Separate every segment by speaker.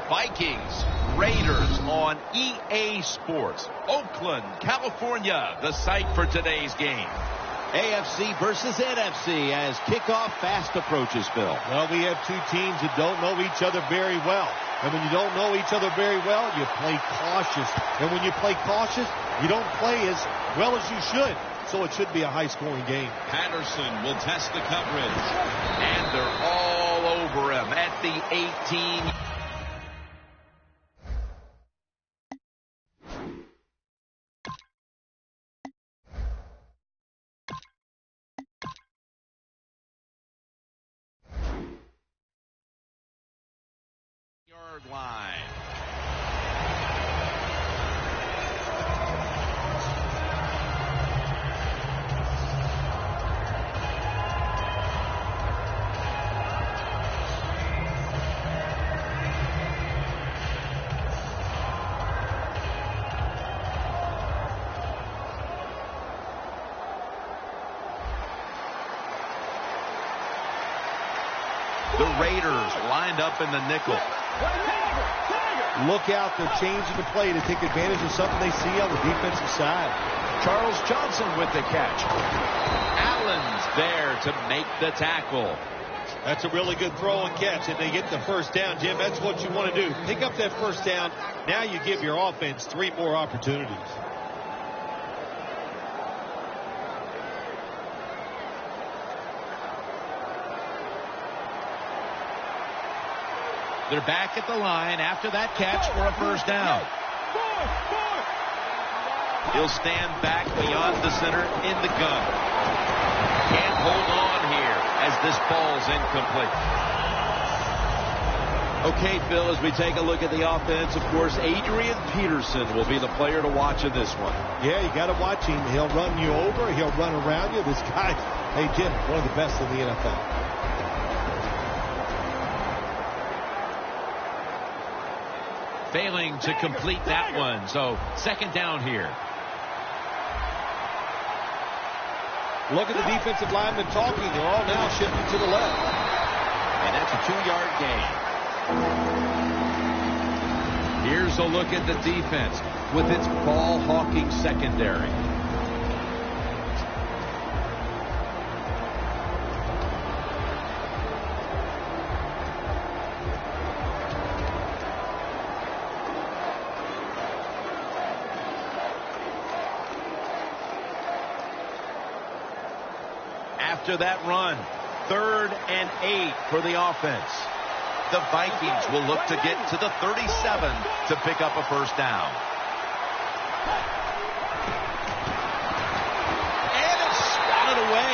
Speaker 1: Vikings, Raiders on EA Sports. Oakland, California, the site for today's game.
Speaker 2: AFC versus NFC as kickoff fast approaches, Phil.
Speaker 3: Well, we have two teams that don't know each other very well. And when you don't know each other very well, you play cautious. And when you play cautious, you don't play as well as you should. So it should be a high-scoring game.
Speaker 1: Patterson will test the coverage. And they're all over him at the 18. Line. The Raiders lined up in the nickel.
Speaker 3: Look out, they're changing the play to take advantage of something they see on the defensive side.
Speaker 1: Charles Johnson with the catch. Allen's there to make the tackle.
Speaker 3: That's a really good throw and catch, and they get the first down, Jim. That's what you want to do. Pick up that first down. Now you give your offense 3 more opportunities.
Speaker 1: They're back at the line after that catch for a first down. He'll stand back beyond the center in the gun. Can't hold on here as this ball's incomplete.
Speaker 2: Okay, Phil, as we take a look at the offense, of course, Adrian Peterson will be the player to watch in this one.
Speaker 3: Yeah, you got to watch him. He'll run you over. He'll run around you. This guy, hey, Jim, one of the best in the NFL.
Speaker 1: Failing to complete that one, so second down here.
Speaker 3: Look at the defensive linemen talking. They're all now shifting to the left.
Speaker 1: And that's a 2-yard gain. Here's a look at the defense with its ball-hawking secondary. After that run, 3rd and 8 for the offense. The Vikings will look to get to the 37 to pick up a first down. And it's swatted away.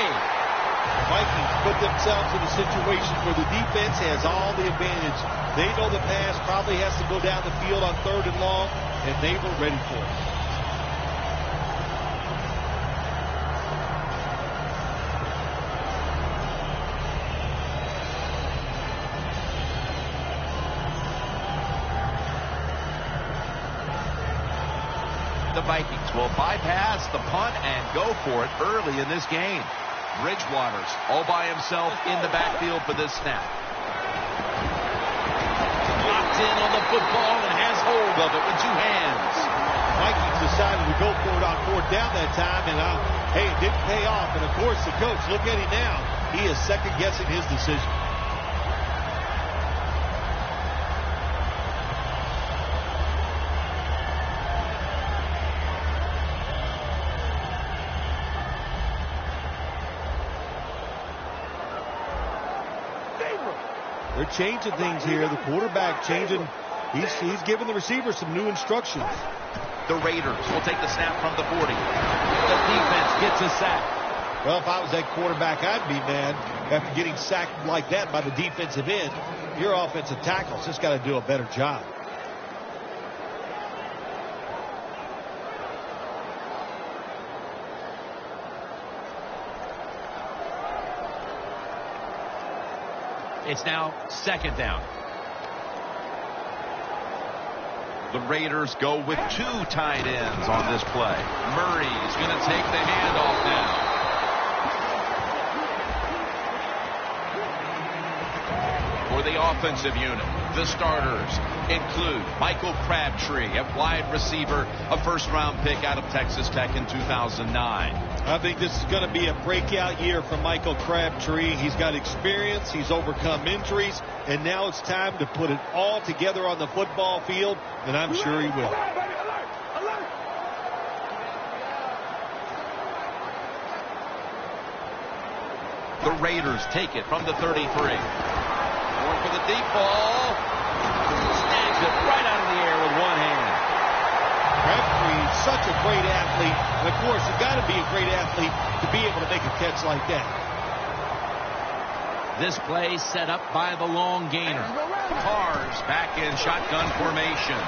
Speaker 3: The Vikings put themselves in a situation where the defense has all the advantage. They know the pass probably has to go down the field on 3rd and long, and they were ready for it.
Speaker 1: The Vikings will bypass the punt and go for it early in this game. Bridgewater's all by himself in the backfield for this snap. Locked in on the football and has hold of it with 2 hands.
Speaker 3: Vikings decided to go for it on 4th down that time, and hey, it didn't pay off. And of course, the coach, look at him now. He is second-guessing his decision. They're changing things here. The quarterback changing. He's giving the receiver some new instructions.
Speaker 1: The Raiders will take the snap from the 40. The defense gets a sack.
Speaker 3: Well, if I was that quarterback, I'd be mad after getting sacked like that by the defensive end. Your offensive tackle's just got to do a better job.
Speaker 1: It's now second down. The Raiders go with 2 tight ends on this play. Murray's going to take the handoff now. For the offensive unit. The starters include Michael Crabtree at wide receiver, a first-round pick out of Texas Tech in 2009.
Speaker 3: I think this is going to be a breakout year for Michael Crabtree. He's got experience. He's overcome injuries. And now it's time to put it all together on the football field. And I'm sure he will.
Speaker 1: The Raiders take it from the 33. Going for the deep ball. Snags it right out of the air with one hand.
Speaker 3: Crabtree is such a great athlete. And of course, you've got to be a great athlete to be able to make a catch like that.
Speaker 1: This play set up by the long gainer. Carr's back in shotgun formation.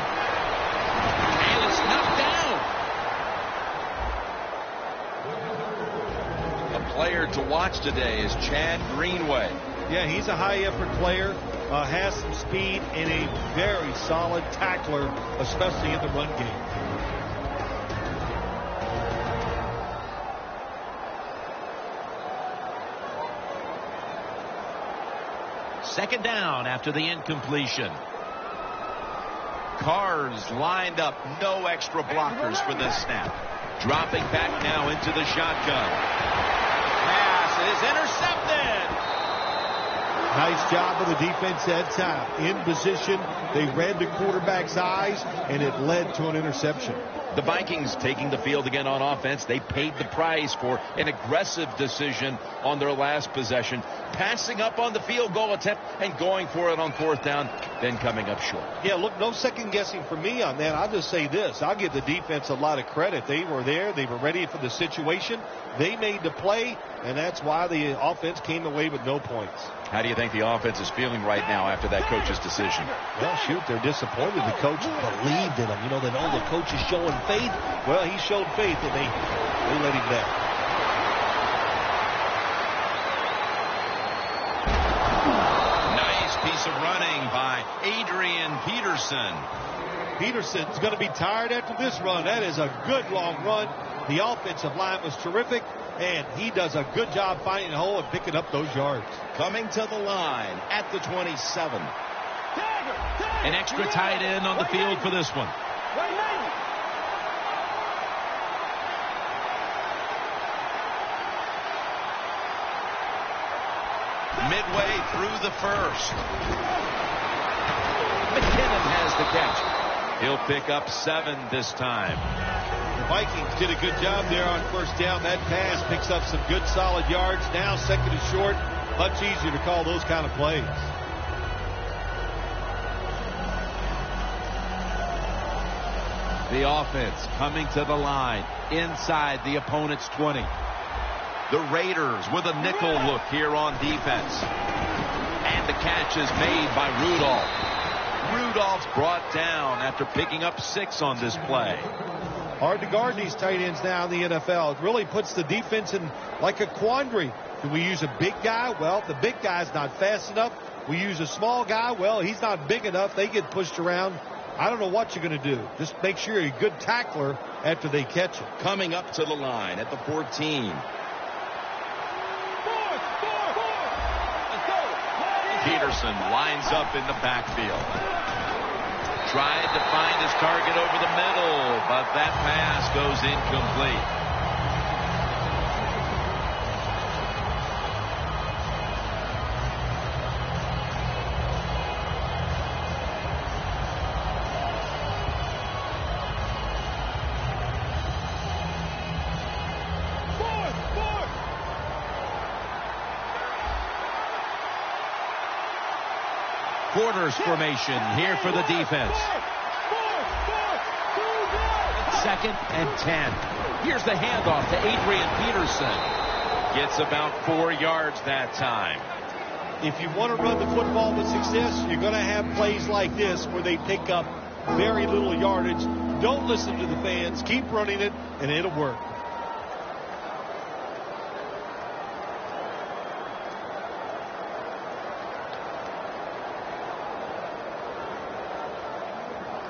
Speaker 1: And it's knocked down. A player to watch today is Chad Greenway.
Speaker 3: Yeah, he's a high-effort player, has some speed, and a very solid tackler, especially in the run game.
Speaker 1: Second down after the incompletion. Carr's lined up. No extra blockers for this snap. Dropping back now into the shotgun. Pass is intercepted.
Speaker 3: Nice job of the defense that time. In position, they read the quarterback's eyes, and it led to an interception.
Speaker 1: The Vikings taking the field again on offense. They paid the price for an aggressive decision on their last possession, passing up on the field goal attempt and going for it on fourth down, then coming up short.
Speaker 3: Yeah, look, no second guessing for me on that. I'll just say this. I'll give the defense a lot of credit. They were there. They were ready for the situation. They made the play, and that's why the offense came away with no points.
Speaker 1: How do you think the offense is feeling right now after that coach's decision?
Speaker 3: Well, shoot, they're disappointed. The coach believed in them. You know, they know the coach is showing faith. Well, he showed faith, and they let him down.
Speaker 1: Nice piece of running by Adrian Peterson.
Speaker 3: Peterson's going to be tired after this run. That is a good long run. The offensive line was terrific, and he does a good job finding the hole and picking up those yards.
Speaker 1: Coming to the line at the 27. An extra tight end on the field for this one. Midway through the first. McKinnon has the catch. He'll pick up 7 this time.
Speaker 3: The Vikings did a good job there on first down. That pass picks up some good solid yards. Now second and short. Much easier to call those kind of plays.
Speaker 1: The offense coming to the line inside the opponent's 20. The Raiders with a nickel look here on defense. And the catch is made by Rudolph. Rudolph's brought down after picking up 6 on this play.
Speaker 3: Hard to guard these tight ends now in the NFL. It really puts the defense in like a quandary. Do we use a big guy? Well, the big guy's not fast enough. We use a small guy. Well, he's not big enough. They get pushed around. I don't know what you're going to do. Just make sure you're a good tackler after they catch it.
Speaker 1: Coming up to the line at the 14. Peterson lines up in the backfield. Tried to find his target over the middle, but that pass goes incomplete. Quarters formation here for the defense. 2nd and 10. Here's the handoff to Adrian Peterson. Gets about 4 yards that time.
Speaker 3: If you want to run the football with success, you're going to have plays like this where they pick up very little yardage. Don't listen to the fans. Keep running it, and it'll work.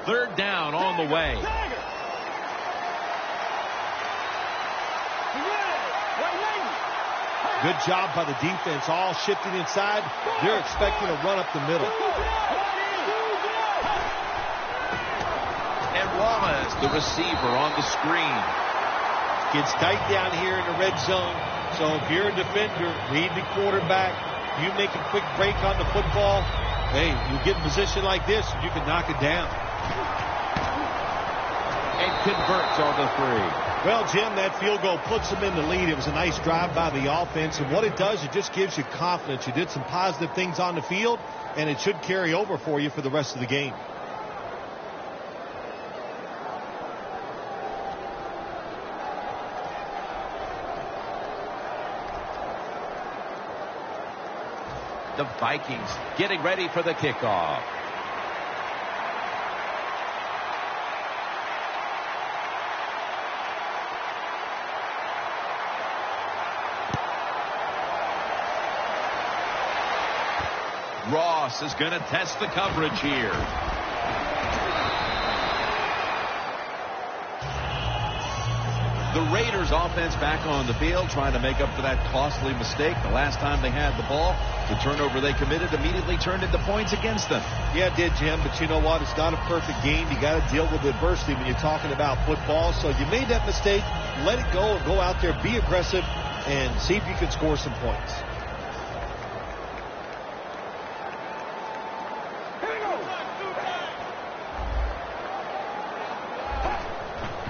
Speaker 1: Third down on the way.
Speaker 3: Good job by the defense, all shifting inside. They're expecting a run up the middle.
Speaker 1: And Wallace, the receiver, on the screen.
Speaker 3: Gets tight down here in the red zone. So if you're a defender, lead the quarterback, you make a quick break on the football, hey, you get in position like this, you can knock it down.
Speaker 1: And converts on the 3.
Speaker 3: Well, Jim, that field goal puts them in the lead. It was a nice drive by the offense, and what it does, it just gives you confidence. You did some positive things on the field, and it should carry over for you for the rest of the game.
Speaker 1: The Vikings getting ready for the kickoff. Ross is going to test the coverage here. The Raiders offense back on the field, trying to make up for that costly mistake. The last time they had the ball, the turnover they committed immediately turned into points against them.
Speaker 3: Yeah, it did, Jim, but you know what? It's not a perfect game. You got to deal with adversity when you're talking about football. So you made that mistake. Let it go and go out there, be aggressive, and see if you can score some points.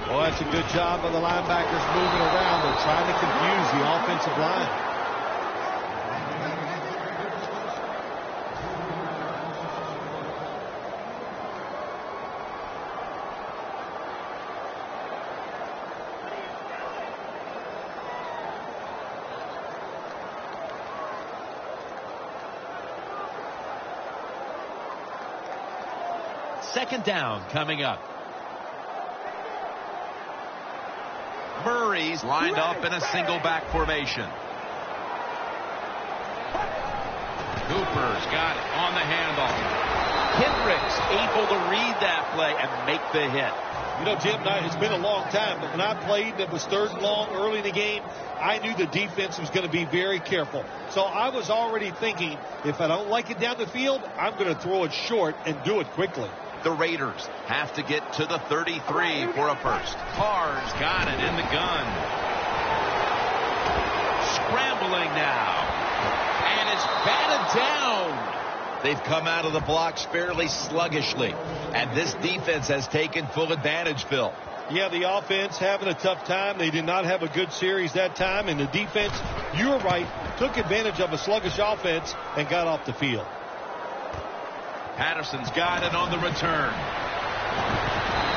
Speaker 3: Well, that's a good job by the linebackers moving around. They're trying to confuse the offensive line.
Speaker 1: Second down coming up. Murray's lined up in a single back formation. Cooper's got it on the handoff. Hendricks able to read that play and make the hit.
Speaker 3: You know, Jim, it's been a long time, but when I played, it was third and long early in the game. I knew the defense was going to be very careful. So I was already thinking, if I don't like it down the field, I'm going to throw it short and do it quickly.
Speaker 1: The Raiders have to get to the 33 for a first. Carr's got it in the gun. Scrambling now. And it's batted down. They've come out of the blocks fairly sluggishly. And this defense has taken full advantage, Phil.
Speaker 3: Yeah, the offense having a tough time. They did not have a good series that time. And the defense, you were right, took advantage of a sluggish offense and got off the field.
Speaker 1: Patterson's got it on the return.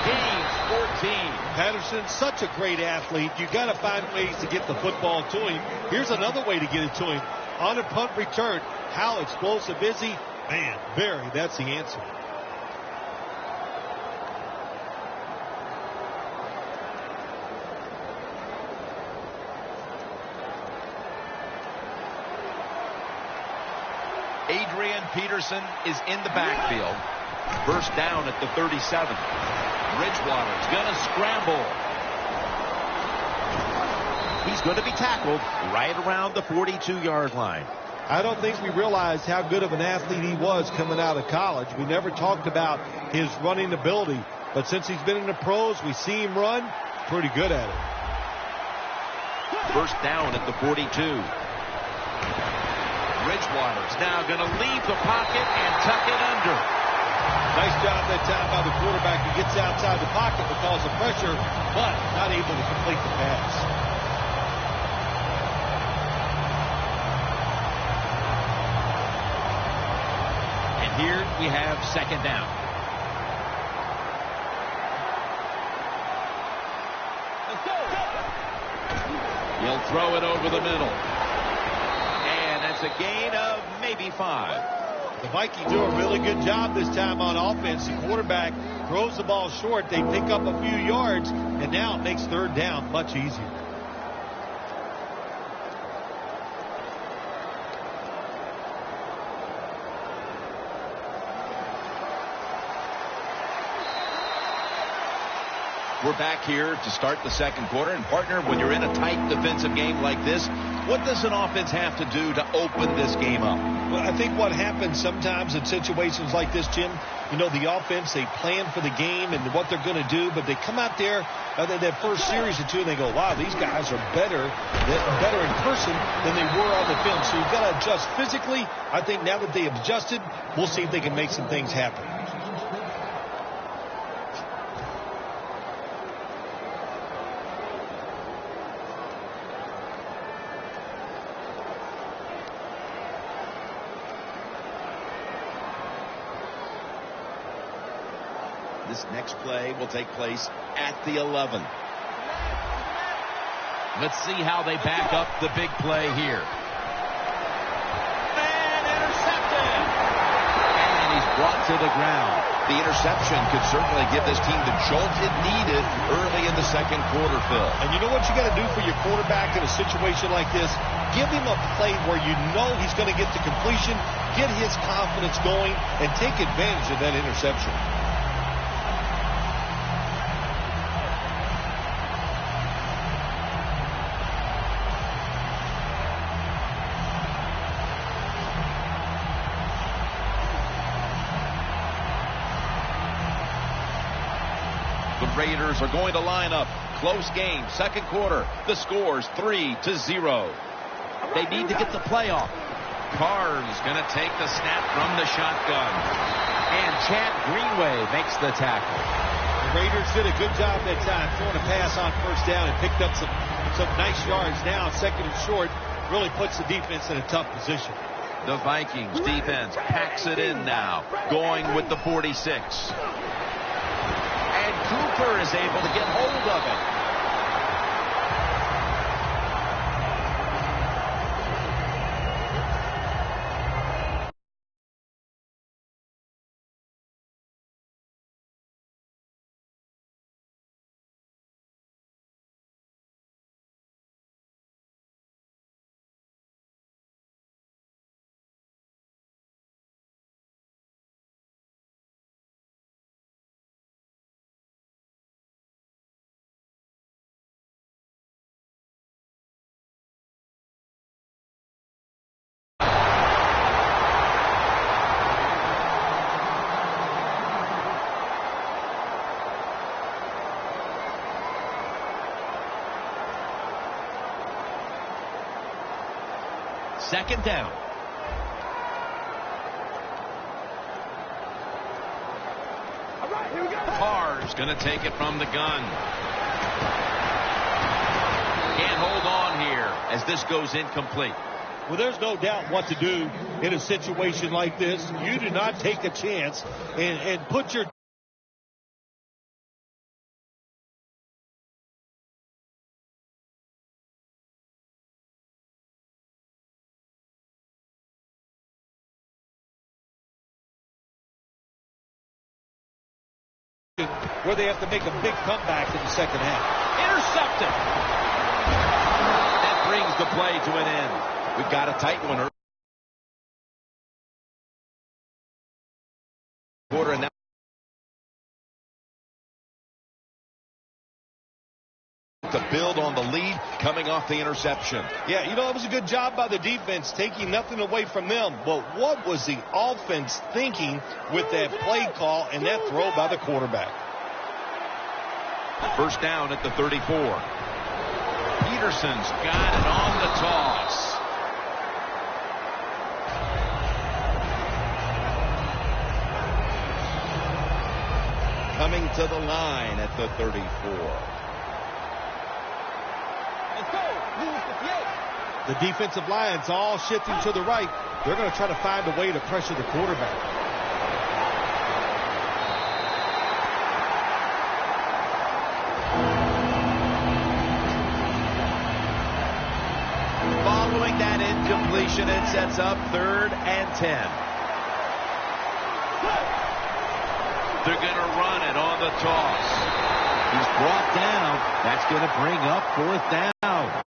Speaker 1: Gains 14.
Speaker 3: Patterson's such a great athlete. You got to find ways to get the football to him. Here's another way to get it to him. On a punt return, how explosive is he? Man, Barry, that's the answer.
Speaker 1: Adrian Peterson is in the backfield. First down at the 37. Bridgewater's going to scramble. He's going to be tackled right around the 42-yard line.
Speaker 3: I don't think we realized how good of an athlete he was coming out of college. We never talked about his running ability. But since he's been in the pros, we see him run. Pretty good at it.
Speaker 1: First down at the 42. Bridgewater's now going to leave the pocket and tuck it under.
Speaker 3: Nice job that time by the quarterback. He gets outside the pocket because of pressure, but not able to complete the pass.
Speaker 1: And here we have second down. He'll throw it over the middle. It's a gain of maybe 5.
Speaker 3: The Vikings do a really good job this time on offense. The quarterback throws the ball short. They pick up a few yards, and now it makes third down much easier.
Speaker 1: We're back here to start the second quarter. And, partner, when you're in a tight defensive game like this, what does an offense have to do to open this game up?
Speaker 3: Well, I think what happens sometimes in situations like this, Jim, the offense, they plan for the game and what they're going to do, but they come out there that first series or two, and they go, wow, these guys are better in person than they were on the film. So you've got to adjust physically. I think now that they have adjusted, we'll see if they can make some things happen.
Speaker 1: This next play will take place at the 11. Let's see how they back up the big play here. And intercepted. And he's brought to the ground. The interception could certainly give this team the jolt it needed early in the second quarter, Phil.
Speaker 3: And you know what you got to do for your quarterback in a situation like this? Give him a play where you know he's going to get to completion, get his confidence going, and take advantage of that interception.
Speaker 1: The Raiders are going to line up. Close game, second quarter. The score's 3-0. They need to get the play off. Carr's going to take the snap from the shotgun. And Chad Greenway makes the tackle.
Speaker 3: The Raiders did a good job that time throwing a pass on first down and picked up some nice yards. Now, second and short, really puts the defense in a tough position.
Speaker 1: The Vikings defense packs it in now, going with the 46. And Cooper is able to get hold of it. Second down.
Speaker 4: All right, here we go.
Speaker 1: Carr's going to take it from the gun. Can't hold on here as this goes incomplete.
Speaker 3: Well, there's no doubt what to do in a situation like this. You do not take a chance and put your where they have to make a big comeback in the second half.
Speaker 1: Intercepted. That brings the play to an end. We've got a tight one early. Quarter and now to build on the lead coming off the interception.
Speaker 3: Yeah, it was a good job by the defense, taking nothing away from them. But what was the offense thinking with that play call and that throw by the quarterback?
Speaker 1: First down at the 34. Peterson's got it on the toss. Coming to the line at the 34.
Speaker 4: Let's go. Move 58.
Speaker 3: The defensive line's all shifting to the right. They're going to try to find a way to pressure the quarterback.
Speaker 1: Following that incompletion, it sets up 3rd and 10. They're going to run it on the toss. He's brought down. That's going to bring up 4th down.